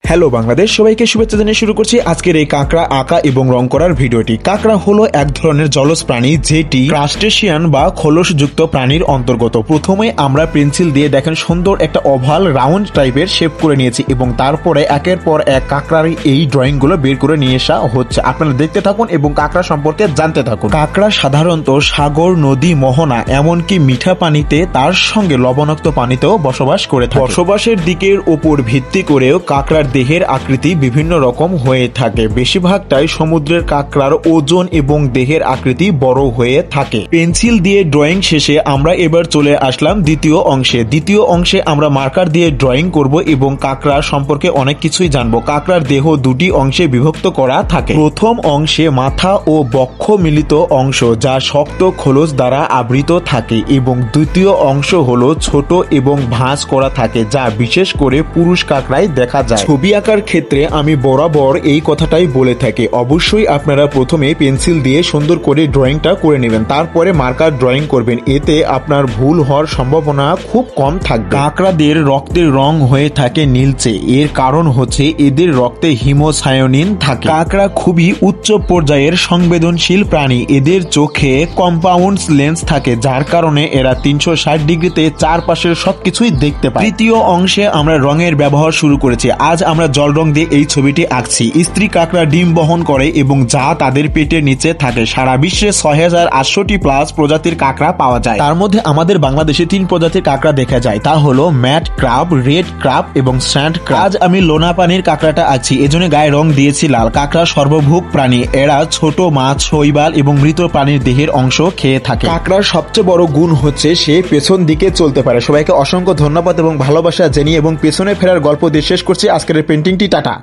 Hello Bangladesh, সবাইকে শুভেচ্ছা জানিয়ে শুরু করছি আজকের এই কাঁকড়া আঁকা এবং রং করার ভিডিওটি। কাঁকড়া হলো এক ধরনের জলজ প্রাণী যেটি ক্রাস্টেশিয়ান বা খোলসযুক্ত প্রাণীর অন্তর্গত। প্রথমে আমরা পেন্সিল দিয়ে দেখেন সুন্দর একটা ওভাল রাউন্ড টাইপের শেপ করে নিয়েছি এবং তারপরে একের পর এক কাঁকড়ার এই ড্রয়িং গুলো বের করে নিয়ে আসা হচ্ছে। আপনারা দেখতে থাকুন এবং কাঁকড়া সম্পর্কে জানতে থাকুন। কাঁকড়া সাধারণত সাগর, নদী, মোহনা এমনকি মিঠা পানিতে তার সঙ্গে লবণাক্ত পানিতেও বসবাস করে থাকে। বসবাসের দিকের উপর ভিত্তি করেও কাঁকড়ার দেহের আকৃতি বিভিন্ন রকম হয়ে থাকে। বেশিরভাগটাই সমুদ্রের কাঁকড়ার ওজন এবং দেহের আকৃতি বড় হয়ে থাকে। পেন্সিল দিয়ে ড্রয়িং শেষে আমরা এবার চলে আসলাম দ্বিতীয় অংশে। দ্বিতীয় অংশে আমরা মার্কার দিয়ে ড্রয়িং করব এবং কাঁকড়া সম্পর্কে অনেক কিছুই জানবো। কাঁকড়ার দেহ দুটি অংশে বিভক্ত করা থাকে। প্রথম অংশে মাথা ও বক্ষ মিলিত অংশ যা শক্ত খোলস দ্বারা আবৃত থাকে এবং দ্বিতীয় অংশ হলো ছোট এবং ভাঁজ করা থাকে যা বিশেষ করে পুরুষ কাঁকড়ায় দেখা যায়। ছবি আঁকার ক্ষেত্রে আমি বরাবর এই কথাটাই বলে থাকি, অবশ্যই আপনারা প্রথমে পেন্সিল দিয়ে সুন্দর করে ড্রয়িংটা করে নেবেন, তারপরে মার্কার ড্রয়িং করবেন। এতে আপনার ভুল হওয়ার সম্ভাবনা খুব কম থাকবে। কাঁকড়াদের রক্তের রং হয়ে থাকে নীলচে। এর কারণ হচ্ছে এদের রক্তে হিমোসায়ানিন থাকে। কাঁকড়া খুবই উচ্চ পর্যায়ের সংবেদনশীল প্রাণী। এদের চোখে কম্পাউন্ড লেন্স থাকে যার কারণে এরা 360 ডিগ্রিতে চারপাশের সবকিছুই দেখতে পায়। তৃতীয় অংশে আমরা রঙের ব্যবহার শুরু করেছি। আজ আমরা জল রং দিয়ে এই ছবিটি আঁকছি। স্ত্রী কাঁকড়া ডিম বহন করে এবং যা তাদের পেটের নিচে থাকে। সারা বিশ্বে 6800টি প্লাস প্রজাতির কাঁকড়া পাওয়া যায়। তার মধ্যে আমাদের বাংলাদেশে 3 প্রজাতির কাঁকড়া দেখা যায়, তা হলো ম্যাট ক্রাব, রেড ক্রাব এবং স্যান্ড ক্রাব। আজ আমি লোনা পানির কাঁকড়াটা আঁকছি, এজন্য গায়ে রং দিয়েছি লাল। কাঁকড়া সর্বভুক প্রাণী। এরা ছোট মাছ, শৈবাল এবং মৃত প্রাণীর দেহের অংশ খেয়ে থাকে। কাঁকড়ার সবচেয়ে বড় গুণ হচ্ছে সে পেছন দিকে চলতে পারে। সবাইকে অসংখ্য ধন্যবাদ এবং ভালোবাসা জানিয়ে এবং পেছনে ফেরার গল্প দিয়ে শেষ করছি আজকের পেন্টিংটি। টাটা।